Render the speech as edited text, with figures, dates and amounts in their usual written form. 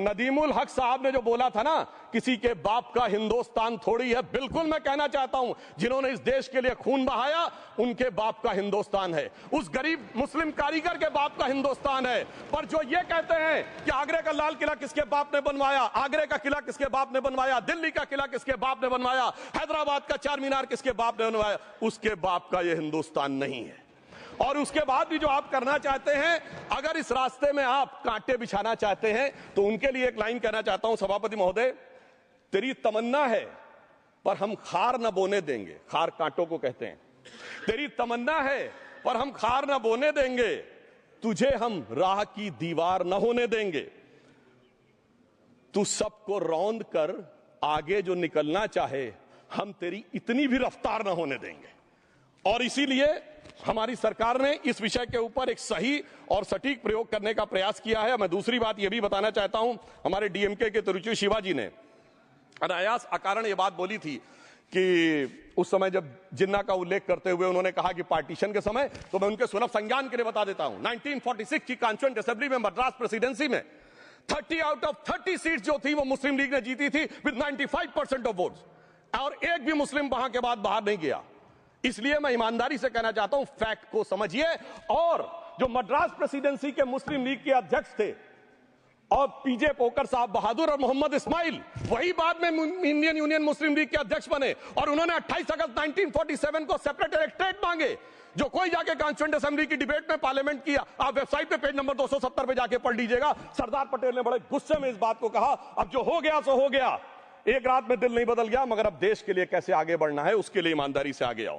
नदीमुल हक साहब ने जो बोला था ना, किसी के बाप का हिंदुस्तान थोड़ी है, बिल्कुल मैं कहना चाहता हूं, जिन्होंने इस देश के लिए खून बहाया उनके बाप का हिंदुस्तान है, उस गरीब मुस्लिम कारीगर के बाप का हिंदुस्तान है। पर जो ये कहते हैं कि आगरे का लाल किला किसके बाप ने बनवाया, आगरे का किला किसके बाप ने बनवाया, दिल्ली का किला किसके बाप ने बनवाया, हैदराबाद का चार मीनार किसके बाप ने बनवाया, उसके बाप का यह हिंदुस्तान नहीं है। और उसके बाद भी जो आप करना चाहते हैं, अगर इस रास्ते में आप कांटे बिछाना चाहते हैं, तो उनके लिए एक लाइन कहना चाहता हूं, सभापति महोदय, तेरी तमन्ना है पर हम खार न बोने देंगे, खार कांटों को कहते हैं, तेरी तमन्ना है पर हम खार न बोने देंगे, तुझे हम राह की दीवार न होने देंगे, तू सबको रौंद कर आगे जो निकलना चाहे, हम तेरी इतनी भी रफ्तार न होने देंगे। और इसीलिए हमारी सरकार ने इस विषय के ऊपर एक सही और सटीक प्रयोग करने का प्रयास किया है। मैं दूसरी बात यह भी बताना चाहता हूं, हमारे डीएमके के तिरुचि शिवाजी ने अनायास अकारण यह बात बोली थी कि उस समय जब जिन्ना का उल्लेख करते हुए उन्होंने कहा कि पार्टीशन के समय, तो मैं उनके सुलभ संज्ञान के लिए बता देता हूं, 1946 की कॉन्स्टिट्यूएंट असेंबली में मद्रास प्रेसिडेंसी में 30 आउट ऑफ 30 सीट जो थी वो मुस्लिम लीग ने जीती थी विद 95% ऑफ वोट्स, और एक भी मुस्लिम वहां के बाद बाहर नहीं गया। इसलिए मैं ईमानदारी से कहना चाहता हूं, फैक्ट को समझिए। और जो मद्रास प्रेसिडेंसी के मुस्लिम लीग के अध्यक्ष थे और पीजे पोकर साहब बहादुर और मोहम्मद इस्माइल, वही बाद में इंडियन यूनियन मुस्लिम लीग के अध्यक्ष बने, और उन्होंने 28 अगस्त 1947 को सेपरेट इलेक्टोरेट मांगे, जो कोई जाके कॉन्स्टिट्यूएंट असेंबली की डिबेट में पार्लियामेंट किया, आप वेबसाइट पे पेज नंबर 270 पे जाके पढ़ लीजिएगा। सरदार पटेल ने बड़े गुस्से में इस बात को कहा, अब जो हो गया सो हो गया, एक रात में दिल नहीं बदल गया, मगर अब देश के लिए कैसे आगे बढ़ना है उसके लिए ईमानदारी से आगे आओ।